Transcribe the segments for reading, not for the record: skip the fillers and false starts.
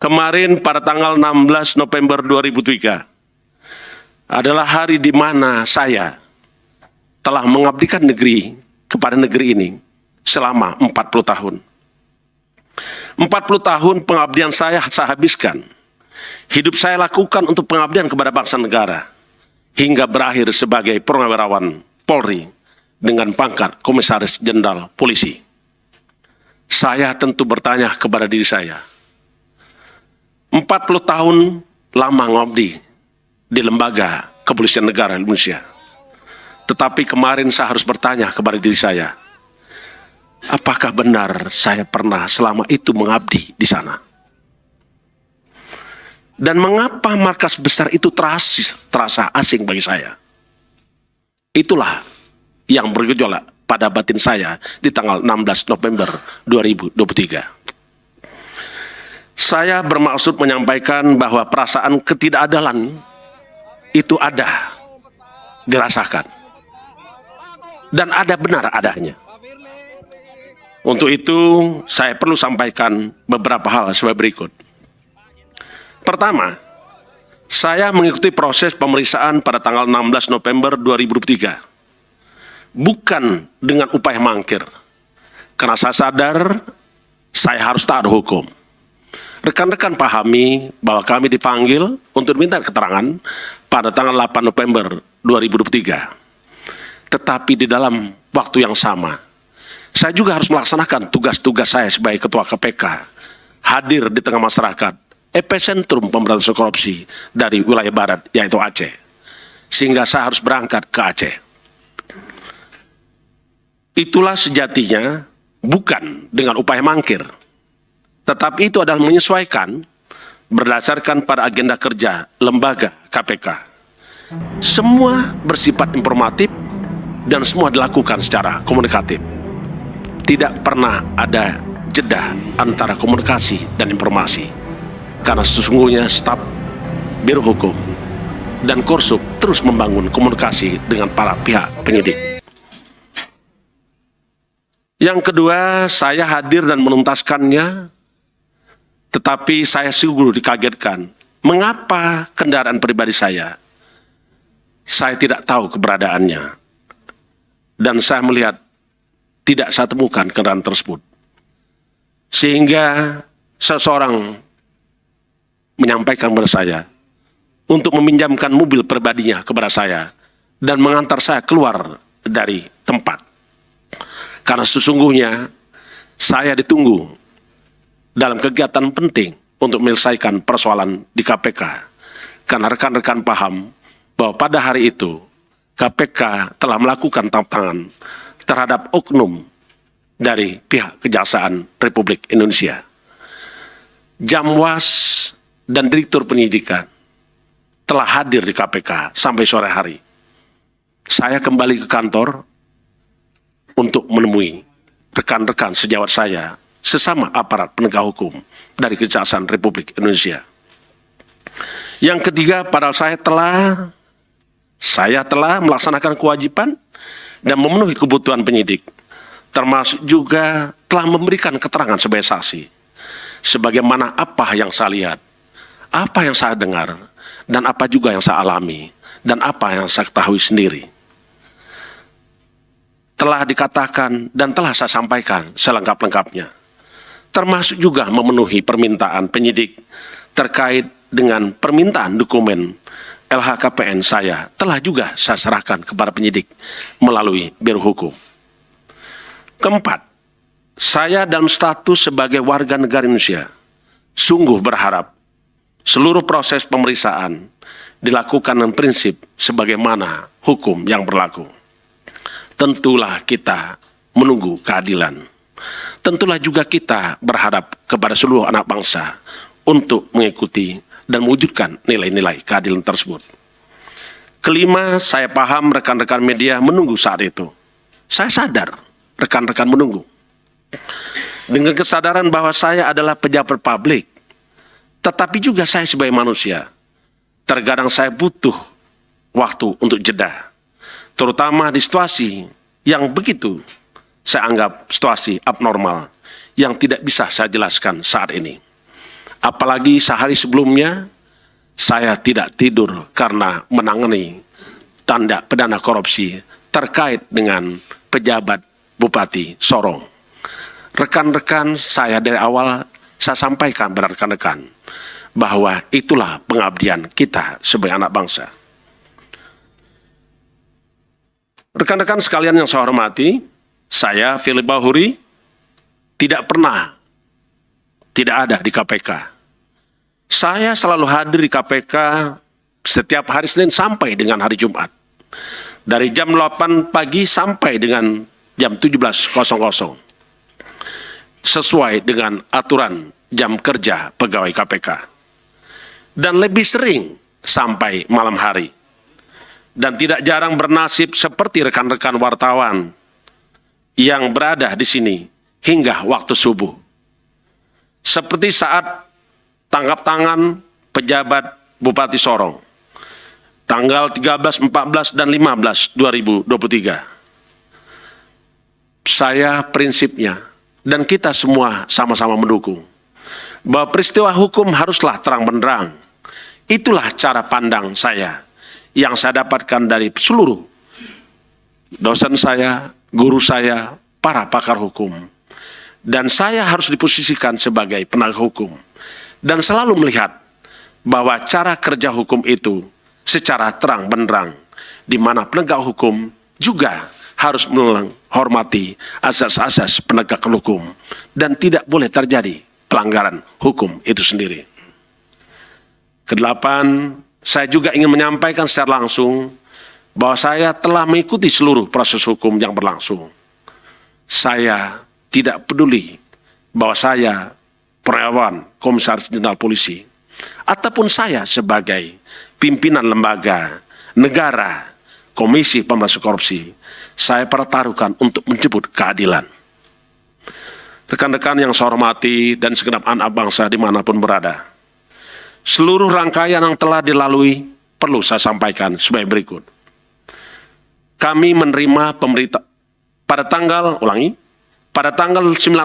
Kemarin pada tanggal 16 November 2003 adalah hari di mana saya telah mengabdikan negeri kepada negeri ini selama 40 tahun. 40 tahun pengabdian saya habiskan. Hidup saya lakukan untuk pengabdian kepada bangsa negara. Hingga berakhir sebagai purnawirawan Polri dengan pangkat Komisaris Jenderal Polisi. Saya tentu bertanya kepada diri saya, 40 tahun lama ngabdi di lembaga kepolisian negara Indonesia. Tetapi kemarin saya harus bertanya kepada diri saya, apakah benar saya pernah selama itu mengabdi di sana? Dan mengapa markas besar itu terasa asing bagi saya? Itulah yang bergejolak pada batin saya di tanggal 16 November 2023. Saya bermaksud menyampaikan bahwa perasaan ketidakadilan itu ada, dirasakan. Dan ada benar adanya. Untuk itu, saya perlu sampaikan beberapa hal sebagai berikut. Pertama, saya mengikuti proses pemeriksaan pada tanggal 16 November 2003. Bukan dengan upaya mangkir. Karena saya sadar, saya harus taat hukum. Rekan-rekan pahami bahwa kami dipanggil untuk diminta keterangan pada tanggal 8 November 2023. Tetapi di dalam waktu yang sama, saya juga harus melaksanakan tugas-tugas saya sebagai Ketua KPK, hadir di tengah masyarakat, epicentrum pemberantasan korupsi dari wilayah barat, yaitu Aceh. Sehingga saya harus berangkat ke Aceh. Itulah sejatinya bukan dengan upaya mangkir, tetapi itu adalah menyesuaikan berdasarkan pada agenda kerja lembaga KPK. Semua bersifat informatif dan semua dilakukan secara komunikatif. Tidak pernah ada jeda antara komunikasi dan informasi. Karena sesungguhnya staf Biro Hukum dan Korsup terus membangun komunikasi dengan para pihak penyidik. Yang kedua, saya hadir dan menuntaskannya, tetapi saya sungguh dikagetkan. Mengapa kendaraan pribadi saya tidak tahu keberadaannya. Dan saya melihat tidak saya temukan kendaraan tersebut. Sehingga seseorang menyampaikan kepada saya untuk meminjamkan mobil pribadinya kepada saya dan mengantar saya keluar dari tempat. Karena sesungguhnya saya ditunggu dalam kegiatan penting untuk menyelesaikan persoalan di KPK. Karena rekan-rekan paham bahwa pada hari itu KPK telah melakukan tangkap tangan terhadap oknum dari pihak Kejaksaan Republik Indonesia. Jamwas dan Direktur Penyidikan telah hadir di KPK sampai sore hari. Saya kembali ke kantor untuk menemui rekan-rekan sejawat saya, sesama aparat penegak hukum dari Kejaksaan Republik Indonesia. Yang ketiga, padahal saya telah melaksanakan kewajiban dan memenuhi kebutuhan penyidik, termasuk juga telah memberikan keterangan sebagai saksi, sebagaimana apa yang saya lihat, apa yang saya dengar, dan apa juga yang saya alami, dan apa yang saya ketahui sendiri. Telah dikatakan dan telah saya sampaikan selengkap-lengkapnya, termasuk juga memenuhi permintaan penyidik terkait dengan permintaan dokumen LHKPN saya, telah juga saya serahkan kepada penyidik melalui Biro Hukum. Keempat, saya dalam status sebagai warga negara Indonesia sungguh berharap seluruh proses pemeriksaan dilakukan dengan prinsip sebagaimana hukum yang berlaku. Tentulah kita menunggu keadilan. Tentulah juga kita berharap kepada seluruh anak bangsa untuk mengikuti dan mewujudkan nilai-nilai keadilan tersebut. Kelima, saya paham rekan-rekan media menunggu saat itu. Saya sadar rekan-rekan menunggu. Dengan kesadaran bahwa saya adalah pejabat publik, tetapi juga saya sebagai manusia. Terkadang saya butuh waktu untuk jeda. Terutama di situasi yang begitu saya anggap situasi abnormal yang tidak bisa saya jelaskan saat ini. Apalagi sehari sebelumnya, saya tidak tidur karena menangani tindak pidana korupsi terkait dengan pejabat Bupati Sorong. Rekan-rekan saya dari awal saya sampaikan pada rekan-rekan bahwa itulah pengabdian kita sebagai anak bangsa. Rekan-rekan sekalian yang saya hormati, saya Philip Bahuri tidak ada di KPK. Saya selalu hadir di KPK setiap hari Senin sampai dengan hari Jumat. Dari jam 8 pagi sampai dengan jam 17.00. Sesuai dengan aturan jam kerja pegawai KPK. Dan lebih sering sampai malam hari. Dan tidak jarang bernasib seperti rekan-rekan wartawan yang berada di sini hingga waktu subuh. Seperti saat tangkap tangan pejabat Bupati Sorong, tanggal 13, 14, dan 15, 2023. Saya prinsipnya, dan kita semua sama-sama mendukung, bahwa peristiwa hukum haruslah terang benderang. Itulah cara pandang saya, yang saya dapatkan dari seluruh dosen saya, guru saya, para pakar hukum. Dan saya harus diposisikan sebagai penegak hukum. Dan selalu melihat bahwa cara kerja hukum itu secara terang benderang, di mana penegak hukum juga harus menghormati asas-asas penegakan hukum. Dan tidak boleh terjadi pelanggaran hukum itu sendiri. Kedelapan, saya juga ingin menyampaikan secara langsung bahwa saya telah mengikuti seluruh proses hukum yang berlangsung. Saya tidak peduli bahwa saya Purnawirawan Komisaris Jenderal Polisi, ataupun saya sebagai pimpinan lembaga negara Komisi Pemberantasan Korupsi, saya pertaruhkan untuk menjemput keadilan. Rekan-rekan yang saya hormati dan segenap anak bangsa dimanapun berada, seluruh rangkaian yang telah dilalui perlu saya sampaikan sebagai berikut. Kami menerima pemerintah pada tanggal 9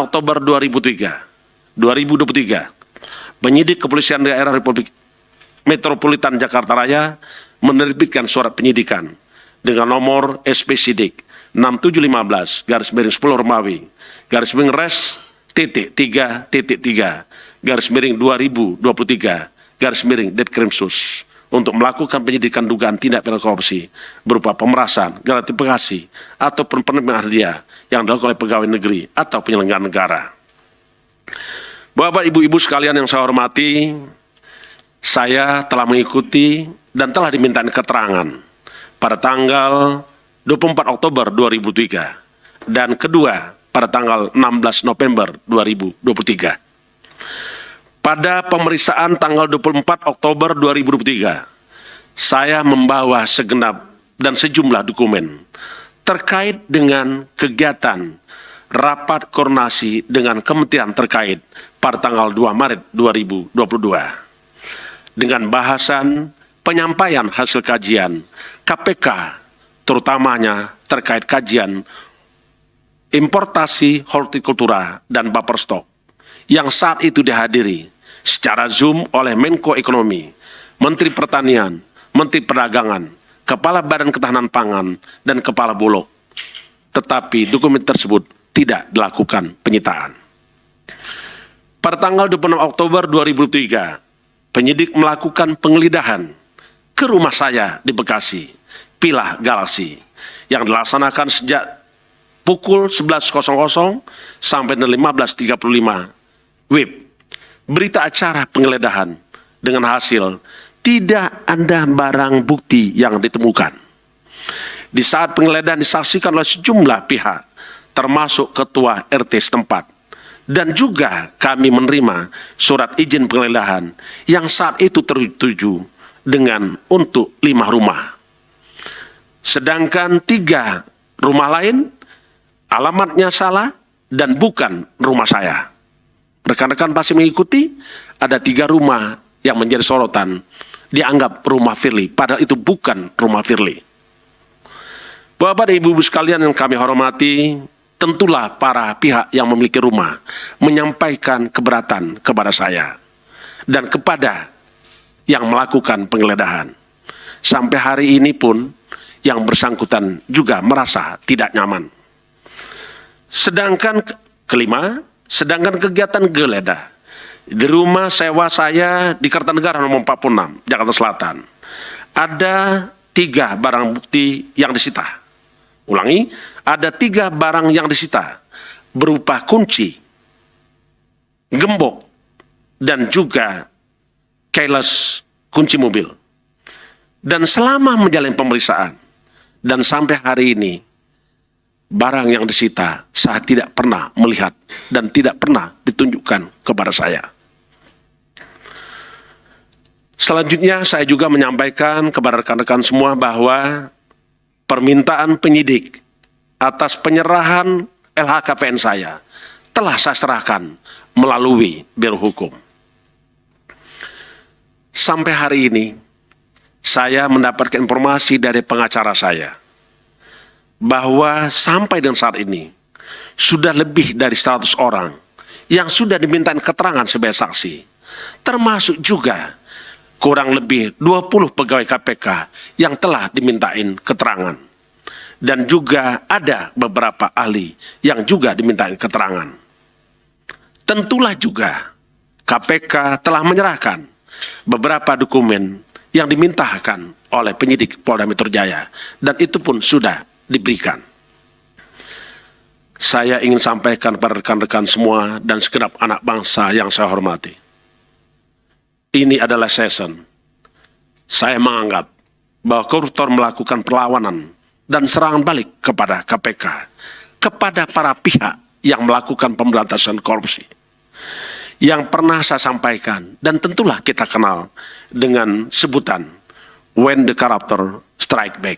Oktober 2023, penyidik Kepolisian Daerah Republik Metropolitan Jakarta Raya menerbitkan surat penyidikan dengan nomor SP Sidik 6715-10 Romawi /Res .3.3 /2023 Detkrimsus untuk melakukan penyidikan dugaan tindak pidana korupsi berupa pemerasan, gratifikasi, ataupun penerimaan hadiah yang dilakukan oleh pegawai negeri atau penyelenggara negara. Bapak, ibu-ibu sekalian yang saya hormati, saya telah mengikuti dan telah diminta keterangan pada tanggal 24 Oktober 2003 dan kedua pada tanggal 16 November 2023. Pada pemeriksaan tanggal 24 Oktober 2023, saya membawa segenap dan sejumlah dokumen terkait dengan kegiatan rapat koordinasi dengan kementerian terkait pada tanggal 2 Maret 2022. Dengan bahasan penyampaian hasil kajian KPK, terutamanya terkait kajian importasi hortikultura dan buffer stock, yang saat itu dihadiri secara Zoom oleh Menko Ekonomi, Menteri Pertanian, Menteri Perdagangan, Kepala Badan Ketahanan Pangan, dan Kepala Bulog. Tetapi dokumen tersebut tidak dilakukan penyitaan. Pada tanggal 26 Oktober 2003, penyidik melakukan penggeledahan ke rumah saya di Bekasi, Pilah Galaksi, yang dilaksanakan sejak pukul 11.00 sampai 15.35 WIB. Berita acara penggeledahan dengan hasil tidak ada barang bukti yang ditemukan. Di saat penggeledahan disaksikan oleh sejumlah pihak, termasuk ketua RT setempat, dan juga kami menerima surat izin penggeledahan yang saat itu tertuju dengan untuk 5 rumah. Sedangkan 3 rumah lain alamatnya salah dan bukan rumah saya. Rekan-rekan pasti mengikuti, ada 3 rumah yang menjadi sorotan, dianggap rumah Firly, padahal itu bukan rumah Firly. Bapak dan ibu-ibu sekalian yang kami hormati, tentulah para pihak yang memiliki rumah menyampaikan keberatan kepada saya. dan kepada yang melakukan penggeledahan. Sampai hari ini pun yang bersangkutan juga merasa tidak nyaman. Sedangkan kelima, sedangkan kegiatan geledah di rumah sewa saya di Kertanegara nomor 46, Jakarta Selatan, ada 3 barang bukti yang disita. Ulangi, ada 3 barang yang disita berupa kunci, gembok, dan juga keyless kunci mobil. Dan selama menjalani pemeriksaan dan sampai hari ini, barang yang disita saya tidak pernah melihat dan tidak pernah ditunjukkan kepada saya. Selanjutnya saya juga menyampaikan kepada rekan-rekan semua bahwa permintaan penyidik atas penyerahan LHKPN saya telah saya serahkan melalui Biro Hukum. Sampai hari ini, saya mendapatkan informasi dari pengacara saya bahwa sampai dengan saat ini sudah lebih dari 100 orang yang sudah dimintain keterangan sebagai saksi, termasuk juga kurang lebih 20 pegawai KPK yang telah dimintain keterangan, dan juga ada beberapa ahli yang juga dimintain keterangan. Tentulah juga KPK telah menyerahkan beberapa dokumen yang dimintakan oleh penyidik Polda Metro Jaya, dan itu pun sudah diberikan. Saya ingin sampaikan kepada rekan-rekan semua dan segenap anak bangsa yang saya hormati. Ini adalah season. Saya menganggap bahwa koruptor melakukan perlawanan dan serangan balik kepada KPK, kepada para pihak yang melakukan pemberantasan korupsi. Yang pernah saya sampaikan, dan tentulah kita kenal dengan sebutan when the corruptor strike back.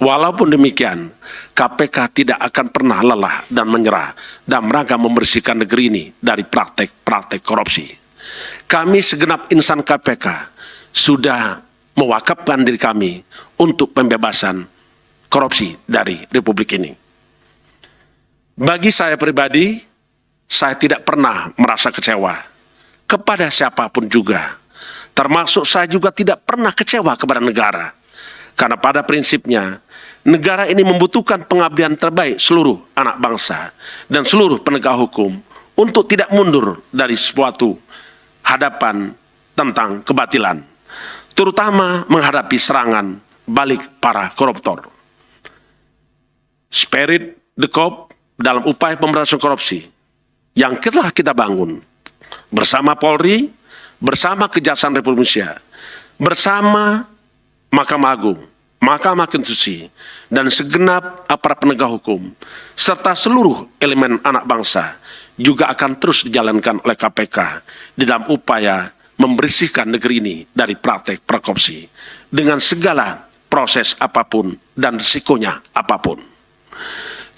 Walaupun demikian, KPK tidak akan pernah lelah dan menyerah dalam rangka membersihkan negeri ini dari praktek-praktek korupsi. Kami segenap insan KPK sudah mewakafkan diri kami untuk pembebasan korupsi dari Republik ini. Bagi saya pribadi, saya tidak pernah merasa kecewa kepada siapapun juga. Termasuk saya juga tidak pernah kecewa kepada negara. Karena pada prinsipnya, negara ini membutuhkan pengabdian terbaik seluruh anak bangsa dan seluruh penegak hukum untuk tidak mundur dari suatu hadapan tentang kebatilan, terutama menghadapi serangan balik para koruptor. Spirit the cop dalam upaya pemberantasan korupsi yang telah kita bangun bersama Polri, bersama Kejaksaan Republik Indonesia, bersama Mahkamah Agung, Mahkamah Konstitusi, dan segenap aparat penegak hukum, serta seluruh elemen anak bangsa, juga akan terus dijalankan oleh KPK di dalam upaya membersihkan negeri ini dari praktek korupsi dengan segala proses apapun dan risikonya apapun.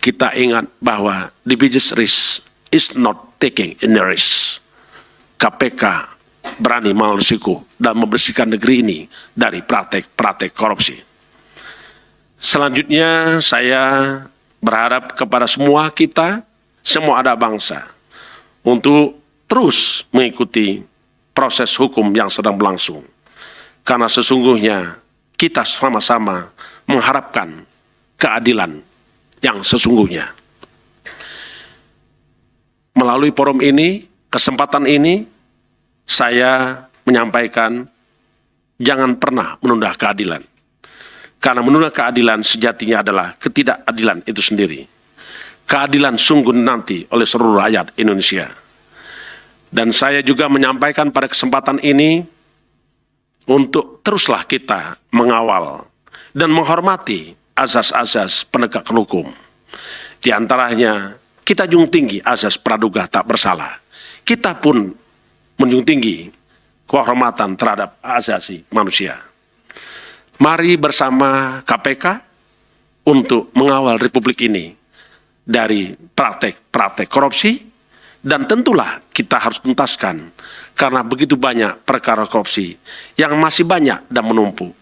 Kita ingat bahwa the biggest risk is not taking any risk. KPK berani mengambil risiko dan membersihkan negeri ini dari praktek-praktek korupsi. Selanjutnya saya berharap kepada semua kita, semua anak bangsa, untuk terus mengikuti proses hukum yang sedang berlangsung. Karena sesungguhnya kita sama-sama mengharapkan keadilan yang sesungguhnya. Melalui forum ini, kesempatan ini, saya menyampaikan jangan pernah menunda keadilan. Karena menunda keadilan sejatinya adalah ketidakadilan itu sendiri. Keadilan sungguh nanti oleh seluruh rakyat Indonesia. Dan saya juga menyampaikan pada kesempatan ini untuk teruslah kita mengawal dan menghormati azas-azas penegakan hukum. Di antaranya kita junjung tinggi azas praduga tak bersalah. Kita pun menjunjung tinggi kehormatan terhadap asasi manusia. Mari bersama KPK untuk mengawal Republik ini dari praktek-praktek korupsi, dan tentulah kita harus tuntaskan karena begitu banyak perkara korupsi yang masih banyak dan menumpuk.